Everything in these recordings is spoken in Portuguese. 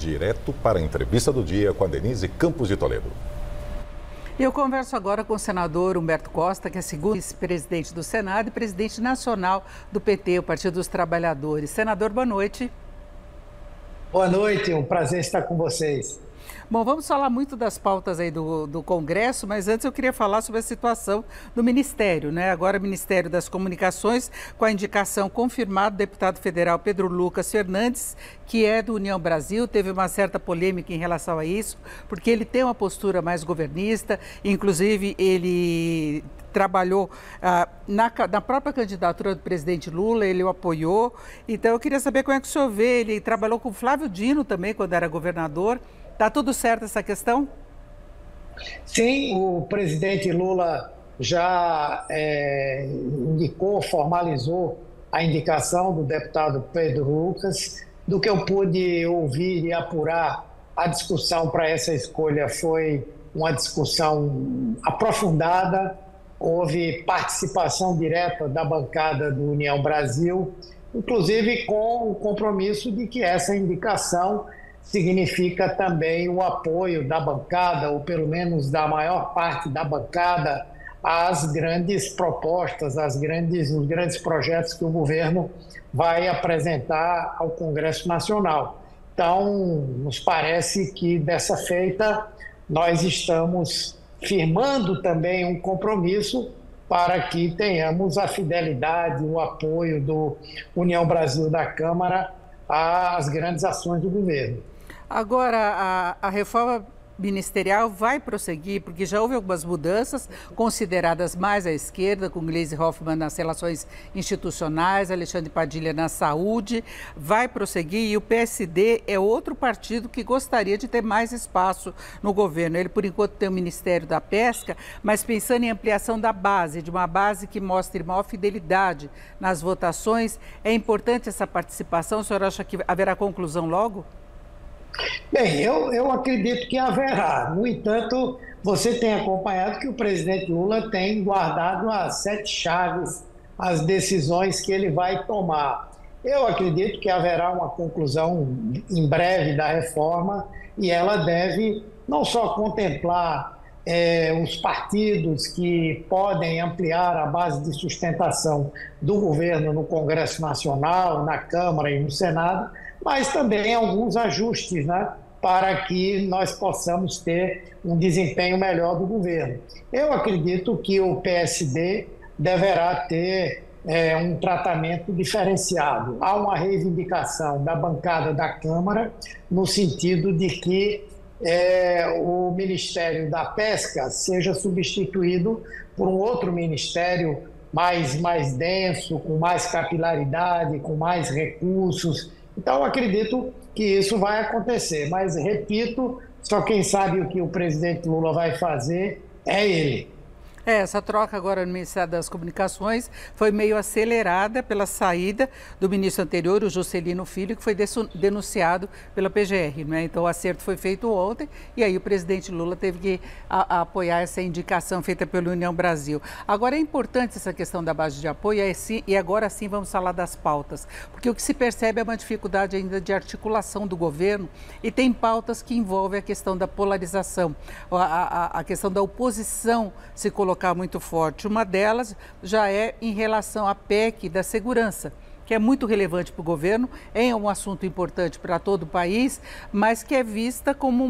direto para a entrevista do dia com a Denise Campos de Toledo. Eu converso agora com o senador Humberto Costa, que é segundo vice-presidente do Senado e presidente nacional do PT, o Partido dos Trabalhadores. Senador, boa noite. Boa noite, um prazer estar com vocês. Bom, vamos falar muito das pautas aí do Congresso, mas antes eu queria falar sobre a situação do Ministério, né? Agora, Ministério das Comunicações, com a indicação confirmada do deputado federal Pedro Lucas Fernandes, que é do União Brasil. Teve uma certa polêmica em relação a isso, porque ele tem uma postura mais governista, inclusive ele trabalhou na própria candidatura do presidente Lula, ele o apoiou. Então, eu queria saber como é que o senhor vê, ele trabalhou com o Flávio Dino também, quando era governador. Está tudo certo essa questão? Sim, o presidente Lula já indicou, formalizou a indicação do deputado Pedro Lucas. Do que eu pude ouvir e apurar, a discussão para essa escolha foi uma discussão aprofundada, houve participação direta da bancada do União Brasil, inclusive com o compromisso de que essa indicação significa também o apoio da bancada, ou pelo menos da maior parte da bancada, às grandes propostas, os grandes projetos que o governo vai apresentar ao Congresso Nacional. Então, nos parece que dessa feita nós estamos firmando também um compromisso para que tenhamos a fidelidade, o apoio do União Brasil da Câmara às grandes ações do governo. Agora, a reforma ministerial vai prosseguir, porque já houve algumas mudanças consideradas mais à esquerda, com Gleisi Hoffmann nas relações institucionais, Alexandre Padilha na saúde, vai prosseguir, e o PSD é outro partido que gostaria de ter mais espaço no governo. Ele, por enquanto, tem o Ministério da Pesca, mas pensando em ampliação da base, de uma base que mostre maior fidelidade nas votações, é importante essa participação. O senhor acha que haverá conclusão logo? Bem, eu acredito que haverá. No entanto, você tem acompanhado que o presidente Lula tem guardado as 7 chaves, as decisões que ele vai tomar. Eu acredito que haverá uma conclusão em breve da reforma e ela deve não só contemplar os partidos que podem ampliar a base de sustentação do governo no Congresso Nacional, na Câmara e no Senado, mas também alguns ajustes, né, para que nós possamos ter um desempenho melhor do governo. Eu acredito que o PSD deverá ter um tratamento diferenciado. Há uma reivindicação da bancada da Câmara no sentido de que o Ministério da Pesca seja substituído por um outro ministério mais denso, com mais capilaridade, com mais recursos. Então, eu acredito que isso vai acontecer, mas, repito, só quem sabe o que o presidente Lula vai fazer é ele. Essa troca agora no Ministério das Comunicações foi meio acelerada pela saída do ministro anterior, o Juscelino Filho, que foi denunciado pela PGR, né? Então, o acerto foi feito ontem e aí o presidente Lula teve que apoiar essa indicação feita pela União Brasil. Agora, é importante essa questão da base de apoio e agora sim vamos falar das pautas, porque o que se percebe é uma dificuldade ainda de articulação do governo e tem pautas que envolvem a questão da polarização, a questão da oposição se colocar muito forte. Uma delas já é em relação à PEC da segurança, que é muito relevante para o governo, é um assunto importante para todo o país, mas que é vista como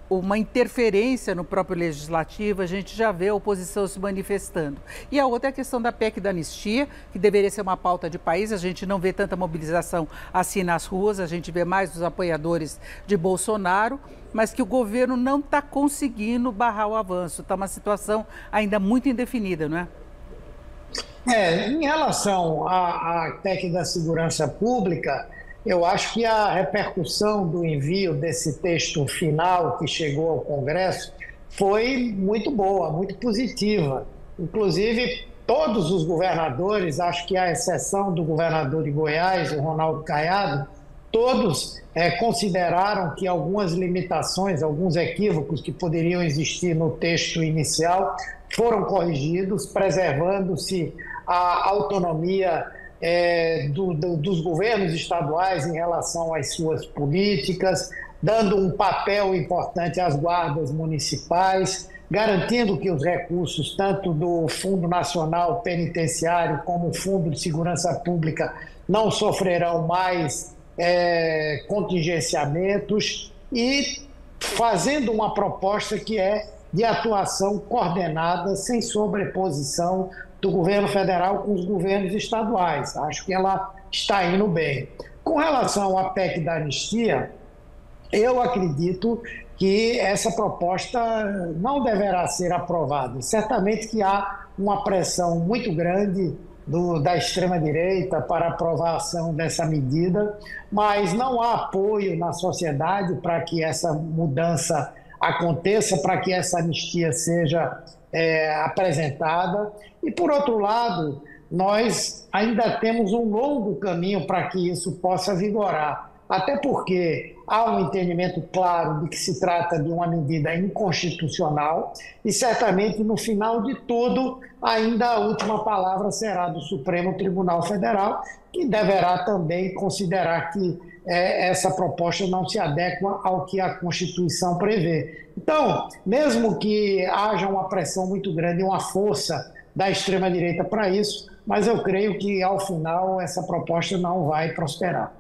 uma interferência no próprio legislativo. A gente já vê a oposição se manifestando. E a outra é a questão da PEC da anistia, que deveria ser uma pauta de país. A gente não vê tanta mobilização assim nas ruas, a gente vê mais os apoiadores de Bolsonaro, mas que o governo não está conseguindo barrar o avanço. Está uma situação ainda muito indefinida, não é? Em relação à PEC da segurança pública, eu acho que a repercussão do envio desse texto final que chegou ao Congresso foi muito boa, muito positiva. Inclusive, todos os governadores, acho que à exceção do governador de Goiás, o Ronaldo Caiado, todos consideraram que algumas limitações, alguns equívocos que poderiam existir no texto inicial foram corrigidos, preservando-se a autonomia dos governos estaduais em relação às suas políticas, dando um papel importante às guardas municipais, garantindo que os recursos, tanto do Fundo Nacional Penitenciário como o Fundo de Segurança Pública, não sofrerão mais contingenciamentos, e fazendo uma proposta que é de atuação coordenada, sem sobreposição do governo federal com os governos estaduais. Acho que ela está indo bem. Com relação à PEC da anistia, eu acredito que essa proposta não deverá ser aprovada. Certamente que há uma pressão muito grande da extrema-direita para a aprovação dessa medida, mas não há apoio na sociedade para que essa mudança aconteça, para que essa anistia seja apresentada. E, por outro lado, nós ainda temos um longo caminho para que isso possa vigorar, até porque há um entendimento claro de que se trata de uma medida inconstitucional e, certamente, no final de tudo, ainda a última palavra será do Supremo Tribunal Federal, que deverá também considerar que essa proposta não se adequa ao que a Constituição prevê. Então, mesmo que haja uma pressão muito grande e uma força da extrema-direita para isso, mas eu creio que, ao final, essa proposta não vai prosperar.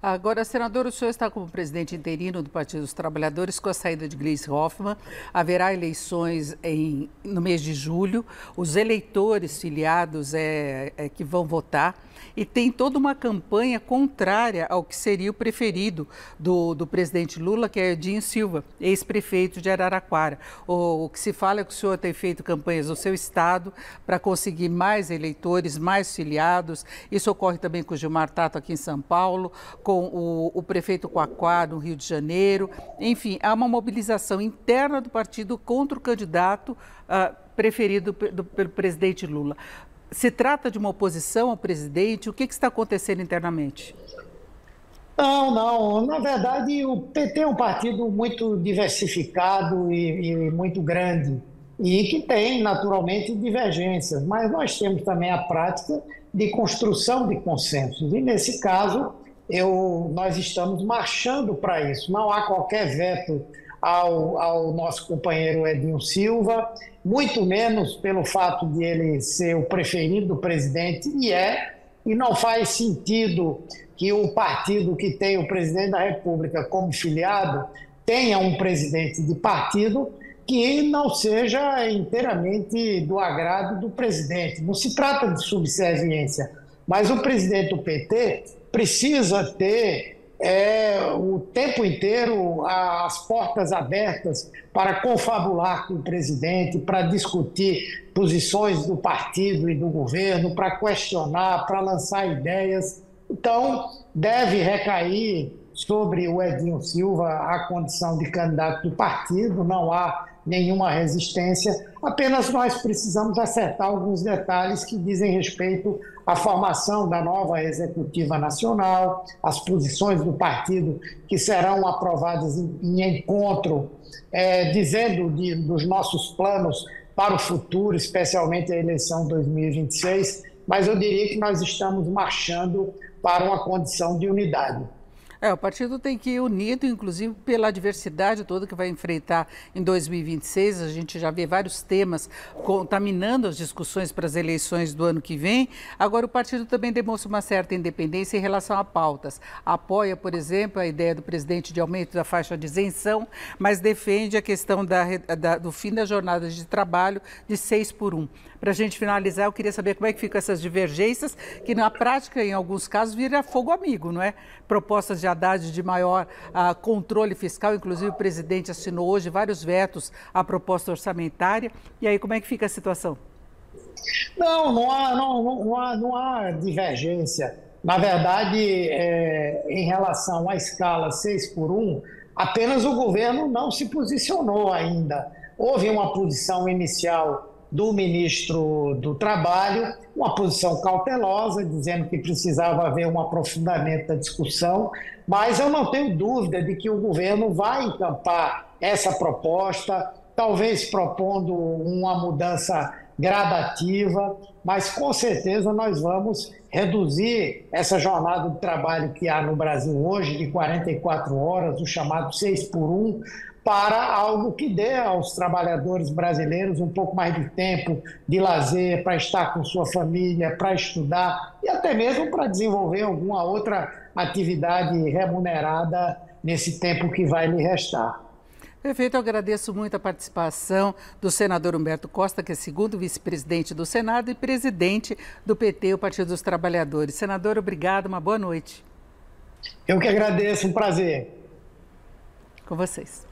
Agora, senador, o senhor está como presidente interino do Partido dos Trabalhadores. Com a saída de Gleisi Hoffmann, haverá eleições no mês de julho. Os eleitores filiados que vão votar, e tem toda uma campanha contrária ao que seria o preferido do presidente Lula, que é Edinho Silva, ex-prefeito de Araraquara. O que se fala é que o senhor tem feito campanhas no seu estado para conseguir mais eleitores, mais filiados. Isso ocorre também com o Gilmar Tato aqui em São Paulo, com o prefeito Quaquá, no Rio de Janeiro. Enfim, há uma mobilização interna do partido contra o candidato preferido pelo presidente Lula. Se trata de uma oposição ao presidente? O que está acontecendo internamente? Não. Na verdade, o PT é um partido muito diversificado e muito grande, e que tem, naturalmente, divergências. Mas nós temos também a prática de construção de consensos. E, nesse caso, nós estamos marchando para isso. Não há qualquer veto ao nosso companheiro Edinho Silva, muito menos pelo fato de ele ser o preferido do presidente, e não faz sentido que o partido que tem o presidente da República como filiado tenha um presidente de partido que não seja inteiramente do agrado do presidente. Não se trata de subserviência, mas o presidente do PT precisa ter o tempo inteiro as portas abertas para confabular com o presidente, para discutir posições do partido e do governo, para questionar, para lançar ideias. Então, deve recair sobre o Edinho Silva a condição de candidato do partido, não há nenhuma resistência, apenas nós precisamos acertar alguns detalhes que dizem respeito à formação da nova executiva nacional, as posições do partido que serão aprovadas em encontro, dizendo dos nossos planos para o futuro, especialmente a eleição 2026, mas eu diria que nós estamos marchando para uma condição de unidade. O partido tem que ir unido, inclusive pela diversidade toda que vai enfrentar em 2026. A gente já vê vários temas contaminando as discussões para as eleições do ano que vem. Agora, o partido também demonstra uma certa independência em relação a pautas. Apoia, por exemplo, a ideia do presidente de aumento da faixa de isenção, mas defende a questão do fim da jornada de trabalho de 6x1. Para a gente finalizar, eu queria saber como é que ficam essas divergências, que na prática, em alguns casos, vira fogo amigo, não é? Propostas de Haddad de maior controle fiscal, inclusive o presidente assinou hoje vários vetos à proposta orçamentária. E aí, como é que fica a situação? Não há divergência. Na verdade, em relação à escala 6x1, apenas o governo não se posicionou ainda. Houve uma posição inicial do ministro do Trabalho, uma posição cautelosa, dizendo que precisava haver um aprofundamento da discussão, mas eu não tenho dúvida de que o governo vai encampar essa proposta, talvez propondo uma mudança gradativa, mas com certeza nós vamos reduzir essa jornada de trabalho que há no Brasil hoje, de 44 horas, o chamado 6x1, para algo que dê aos trabalhadores brasileiros um pouco mais de tempo de lazer, para estar com sua família, para estudar e até mesmo para desenvolver alguma outra atividade remunerada nesse tempo que vai lhe restar. Perfeito, eu agradeço muito a participação do senador Humberto Costa, que é segundo vice-presidente do Senado e presidente do PT, o Partido dos Trabalhadores. Senador, obrigado, uma boa noite. Eu que agradeço, um prazer. Com vocês.